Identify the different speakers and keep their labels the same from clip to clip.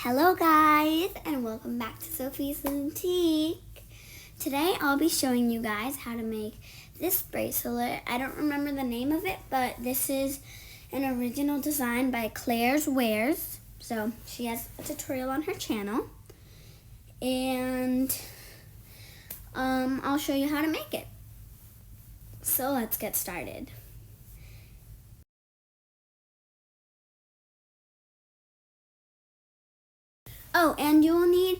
Speaker 1: Hello guys, and welcome back to Sophie's Boutique. Today I'll be showing you guys how to make this bracelet. I don't remember the name of it, but this is an original design by Claire's Wears. So she has a tutorial on her channel, and I'll show you how to make it. So let's get started. Oh, and you will need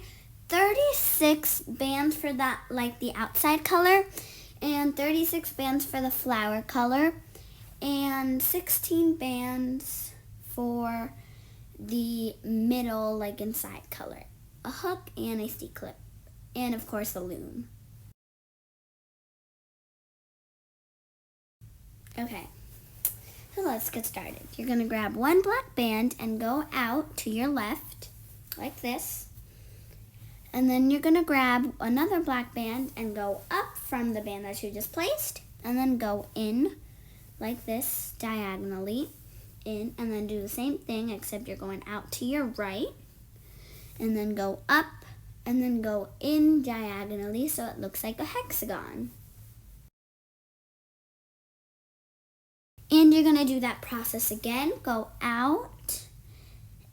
Speaker 1: 36 bands for that, like the outside color, and 36 bands for the flower color, and 16 bands for the middle, like inside color. A hook and a C-clip, and of course a loom. Okay, so let's get started. You're going to grab one black band and go out to your left, like this. And then you're going to grab another black band and go up from the band that you just placed, and then go in like this, diagonally in, and then do the same thing except you're going out to your right, and then go up and then go in diagonally so it looks like a hexagon. And you're going to do that process again. Go out,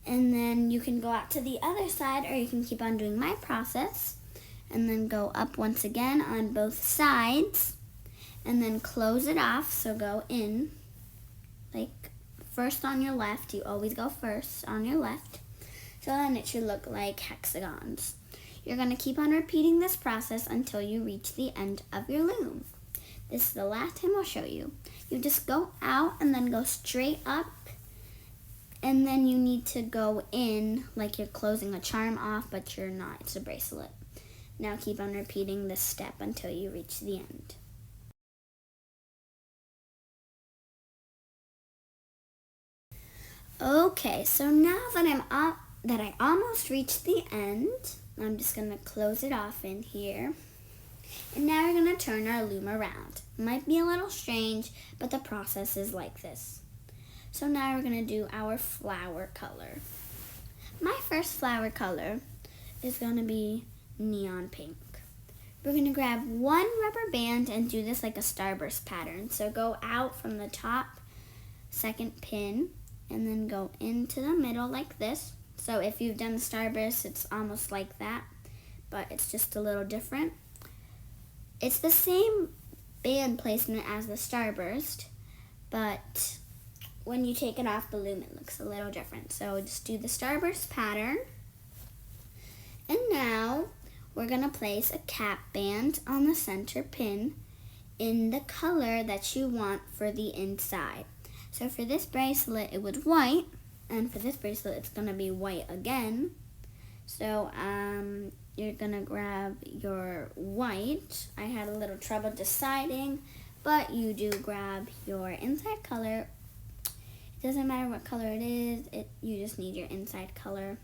Speaker 1: and then you can go out to the other side, or you can keep on doing my process, and then go up once again on both sides, and then close it off. So go in, like first on your left. You always go first on your left. So then it should look like hexagons. You're going to keep on repeating this process until you reach the end of your loom. This is the last time I'll show you. You just go out and then go straight up, and then you need to go in like you're closing a charm off, but you're not. It's a bracelet. Now keep on repeating this step until you reach the end. Okay, so now that I almost reached the end, I'm just gonna close it off in here. And now we're gonna turn our loom around. Might be a little strange, but the process is like this. So now we're going to do our flower color. My first flower color is going to be neon pink. We're going to grab one rubber band and do this like a starburst pattern. So go out from the top second pin and then go into the middle like this. So if you've done the starburst, it's almost like that, but it's just a little different. It's the same band placement as the starburst, but when you take it off the loom, it looks a little different. So just do the starburst pattern. And now we're going to place a cap band on the center pin in the color that you want for the inside. So for this bracelet, it was white, and for this bracelet, it's going to be white again. So you're going to grab your white. I had a little trouble deciding, but you do grab your inside color. Doesn't matter what color it is, you just need your inside color.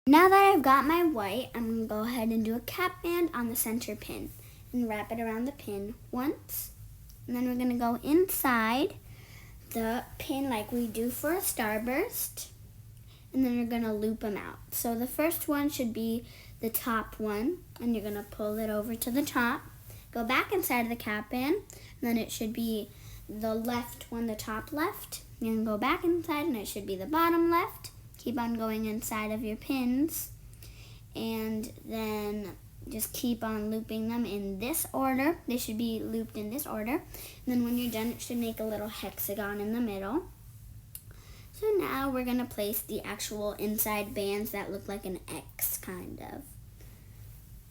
Speaker 1: Now that I've got my white, I'm going to go ahead and do a cap band on the center pin and wrap it around the pin once. And then we're going to go inside the pin like we do for a starburst. And then we're going to loop them out. So the first one should be the top one, and you're going to pull it over to the top. Go back inside of the cap band, and then it should be the left one, the top left. You can go back inside, and it should be the bottom left. Keep on going inside of your pins, and then just keep on looping them in this order. They should be looped in this order. And then when you're done, it should make a little hexagon in the middle. So now we're going to place the actual inside bands that look like an X, kind of.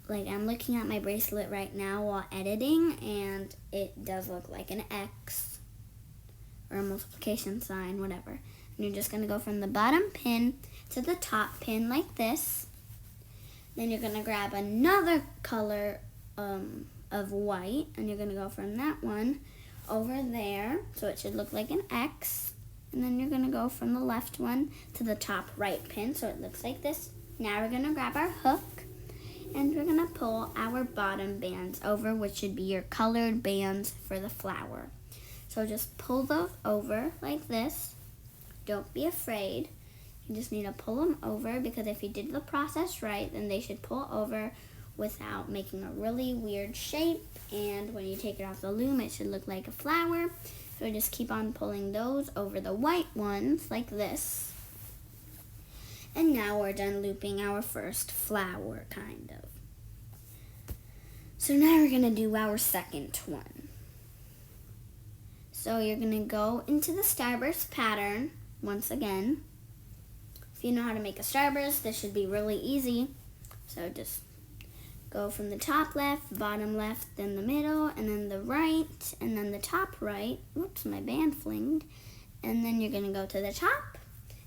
Speaker 1: Like I'm looking at my bracelet right now while editing, and it does look like an X or a multiplication sign, whatever. And you're just going to go from the bottom pin to the top pin like this. Then you're going to grab another color of white, and you're going to go from that one over there, so it should look like an X. And then you're going to go from the left one to the top right pin, so it looks like this. Now we're going to grab our hook, and we're going to pull our bottom bands over, which should be your colored bands for the flower. So just pull those over like this. Don't be afraid. You just need to pull them over, because if you did the process right, then they should pull over without making a really weird shape. And when you take it off the loom, it should look like a flower. So just keep on pulling those over the white ones like this. And now we're done looping our first flower, kind of. So now we're gonna do our second one. So you're gonna go into the starburst pattern once again. If you know how to make a starburst, this should be really easy. So just go from the top left, bottom left, then the middle, and then the right, and then the top right. Oops, my band flinged. And then you're gonna go to the top.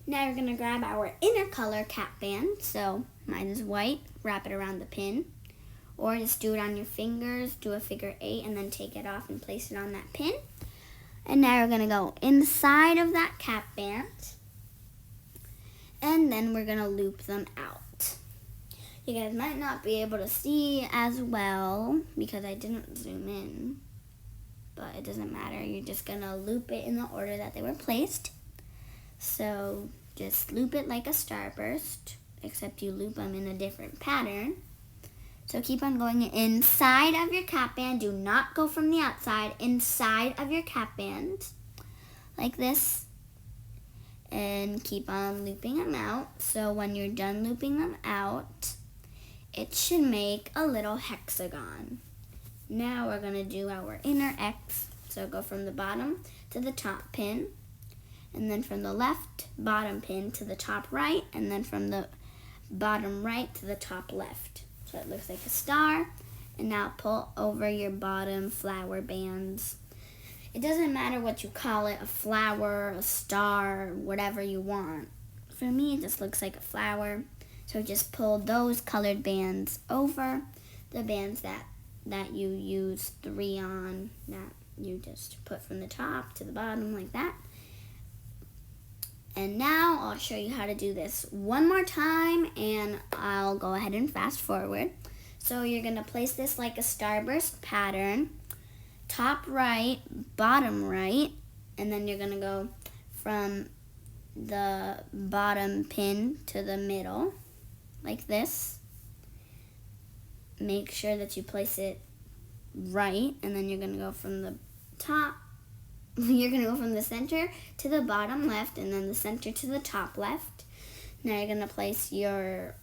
Speaker 1: Now you're gonna grab our inner color cap band. So mine is white, wrap it around the pin. Or just do it on your fingers, do a figure 8, and then take it off and place it on that pin. And now we're gonna go inside of that cap band. And then we're gonna loop them out. You guys might not be able to see as well because I didn't zoom in, but it doesn't matter. You're just gonna loop it in the order that they were placed. So just loop it like a starburst, except you loop them in a different pattern. So keep on going inside of your cap band. Do not go from the outside. Inside of your cap band, like this. And keep on looping them out. So when you're done looping them out, it should make a little hexagon. Now we're gonna do our inner X. So go from the bottom to the top pin, and then from the left bottom pin to the top right, and then from the bottom right to the top left. So it looks like a star. And now pull over your bottom flower bands. It doesn't matter what you call it, a flower, a star, whatever you want. For me, it just looks like a flower. So just pull those colored bands over the bands that you use 3 on, that you just put from the top to the bottom like that. And now I'll show you how to do this one more time, and I'll go ahead and fast forward. So you're gonna place this like a starburst pattern, top right, bottom right, and then you're gonna go from the bottom pin to the middle, like this. Make sure that you place it right, and then you're gonna go from the top, you're gonna go from the center to the bottom left, and then the center to the top left. Now you're gonna place your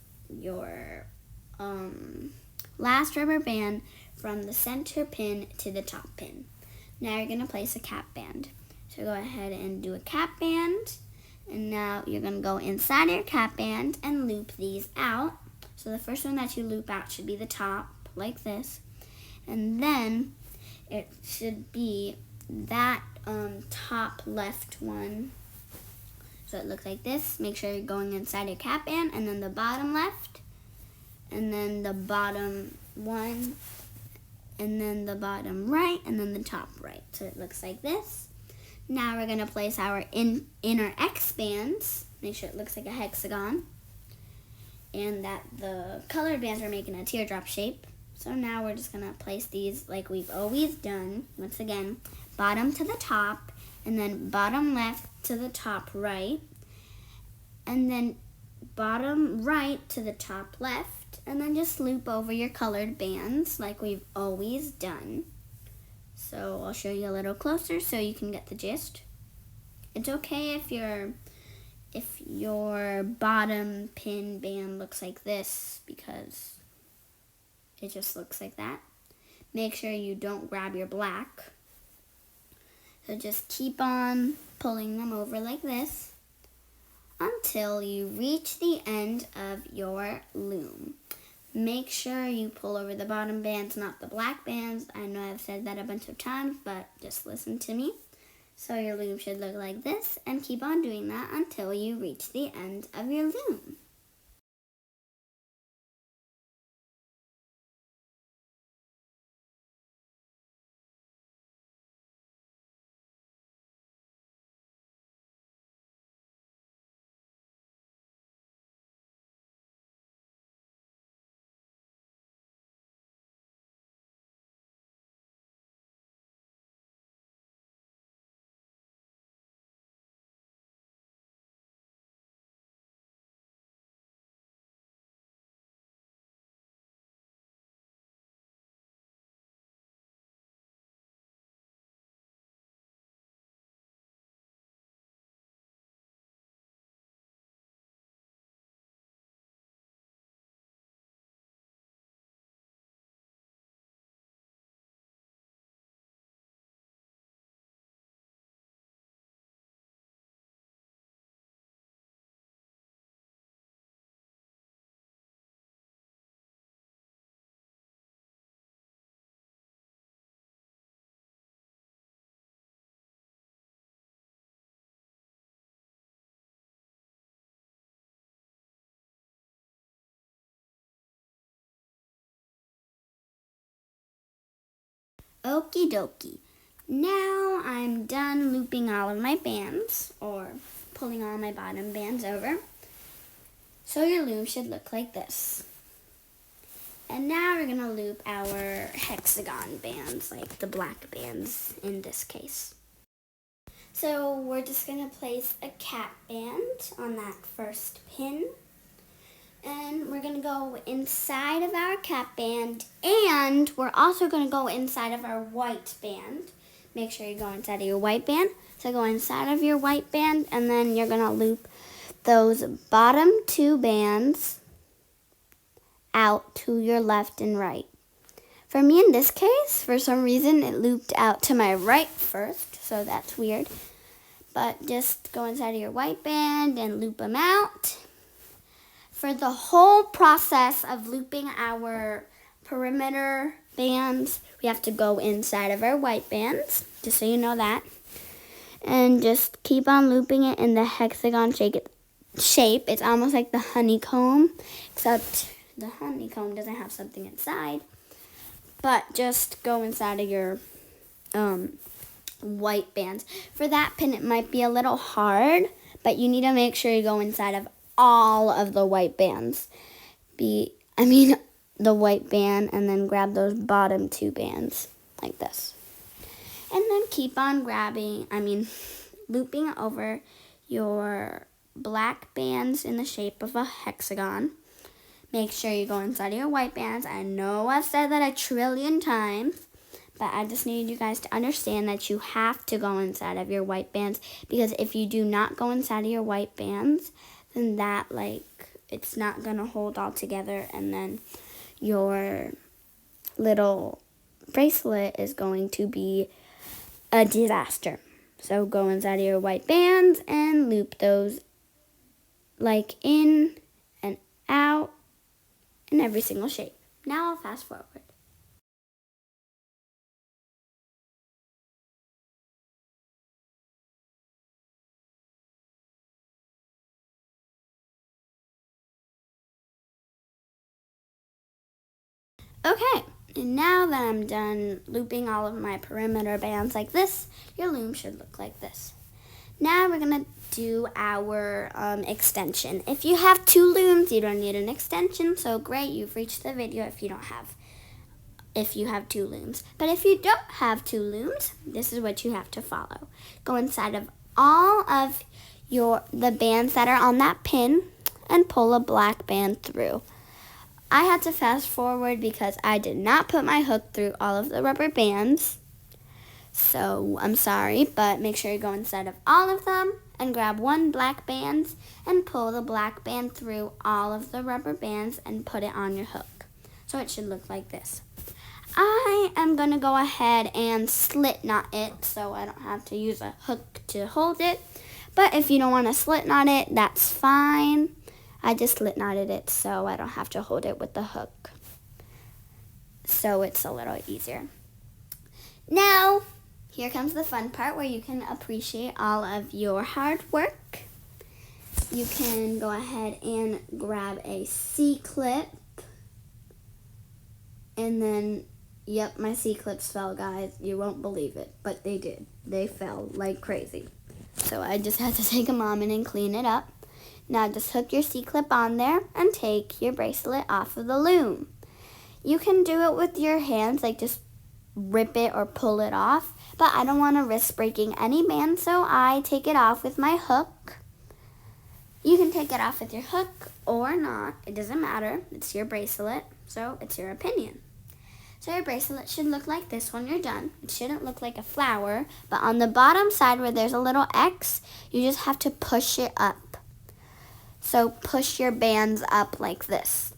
Speaker 1: last rubber band from the center pin to the top pin. Now you're gonna place a cap band. So go ahead and do a cap band, and now you're gonna go inside your cap band and loop these out. So the first one that you loop out should be the top, like this, and then it should be that top left one. So it looks like this. Make sure you're going inside your cap band, and then the bottom left, and then the bottom one, and then the bottom right, and then the top right. So it looks like this. Now we're gonna place our inner X bands. Make sure it looks like a hexagon, and that the colored bands are making a teardrop shape. So now we're just gonna place these like we've always done. Once again, bottom to the top, and then bottom left to the top right, and then bottom right to the top left, and then just loop over your colored bands like we've always done. So I'll show you a little closer so you can get the gist. It's okay if your bottom pin band looks like this, because it just looks like that. Make sure you don't grab your black. So just keep on pulling them over like this until you reach the end of your loom. Make sure you pull over the bottom bands, not the black bands. I know I've said that a bunch of times, but just listen to me. So your loom should look like this, and keep on doing that until you reach the end of your loom. Okie dokie. Now I'm done looping all of my bands, or pulling all my bottom bands over. So your loom should look like this. And now we're going to loop our hexagon bands, like the black bands in this case. So we're just going to place a cap band on that first pin. And we're going to go inside of our cap band, and we're also going to go inside of our white band. Make sure you go inside of your white band. So go inside of your white band, and then you're going to loop those bottom two bands out to your left and right. For me in this case, for some reason, it looped out to my right first, so that's weird. But just go inside of your white band and loop them out. For the whole process of looping our perimeter bands, we have to go inside of our white bands, just so you know that. And just keep on looping it in the hexagon shape. It's almost like the honeycomb, except the honeycomb doesn't have something inside. But just go inside of your white bands. For that pin, it might be a little hard, but you need to make sure you go inside of all of the white bands. The white band, and then grab those bottom two bands like this. And then keep on looping over your black bands in the shape of a hexagon. Make sure you go inside of your white bands. I know I've said that a trillion times, but I just need you guys to understand that you have to go inside of your white bands, because if you do not go inside of your white bands, then that, it's not going to hold all together, and then your little bracelet is going to be a disaster. So go inside of your white bands and loop those in and out in every single shape. Now I'll fast forward. Okay, and now that I'm done looping all of my perimeter bands like this, your loom should look like this. Now we're going to do our extension. If you have two looms, you don't need an extension, so great, you've reached the video if you have two looms. But if you don't have two looms, this is what you have to follow. Go inside of all of the bands that are on that pin and pull a black band through. I had to fast forward because I did not put my hook through all of the rubber bands. So I'm sorry, but make sure you go inside of all of them and grab one black band and pull the black band through all of the rubber bands and put it on your hook. So it should look like this. I am going to go ahead and slip knot it so I don't have to use a hook to hold it. But if you don't want to slip knot it, that's fine. I just slip knotted it so I don't have to hold it with the hook. So it's a little easier. Now, here comes the fun part where you can appreciate all of your hard work. You can go ahead and grab a C-clip. And then, yep, my C-clips fell, guys. You won't believe it, but they did. They fell like crazy. So I just had to take a moment and clean it up. Now just hook your C-clip on there and take your bracelet off of the loom. You can do it with your hands, just rip it or pull it off, but I don't want to risk breaking any band, so I take it off with my hook. You can take it off with your hook or not. It doesn't matter. It's your bracelet, so it's your opinion. So your bracelet should look like this when you're done. It shouldn't look like a flower, but on the bottom side where there's a little X, you just have to push it up. So push your bands up like this.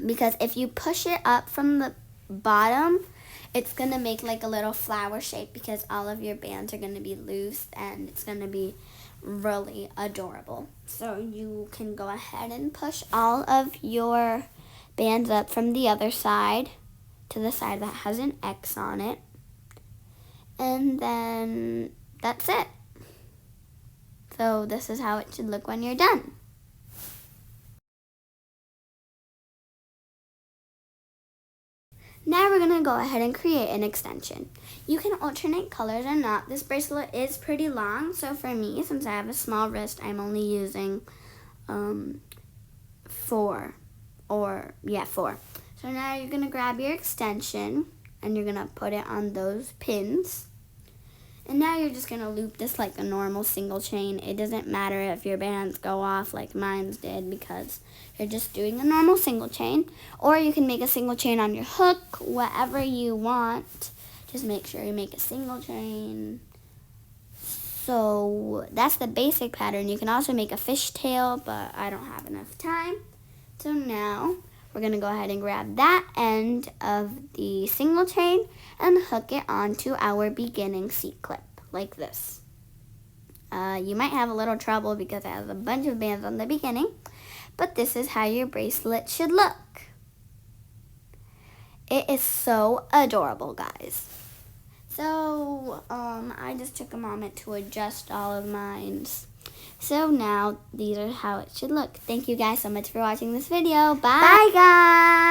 Speaker 1: Because if you push it up from the bottom, it's going to make a little flower shape, because all of your bands are going to be loose and it's going to be really adorable. So you can go ahead and push all of your bands up from the other side to the side that has an X on it. And then that's it. So this is how it should look when you're done. Now we're going to go ahead and create an extension. You can alternate colors or not. This bracelet is pretty long, so for me, since I have a small wrist, I'm only using 4. So now you're going to grab your extension and you're going to put it on those pins. And now you're just going to loop this like a normal single chain. It doesn't matter if your bands go off like mine did because you're just doing a normal single chain. Or you can make a single chain on your hook, whatever you want. Just make sure you make a single chain. So that's the basic pattern. You can also make a fishtail, but I don't have enough time. So now we're going to go ahead and grab that end of the single chain and hook it onto our beginning seat clip like this. You might have a little trouble because it has a bunch of bands on the beginning, but this is how your bracelet should look. It is so adorable, guys. So I just took a moment to adjust all of mine. So now these are how it should look. Thank you guys so much for watching this video. Bye, guys.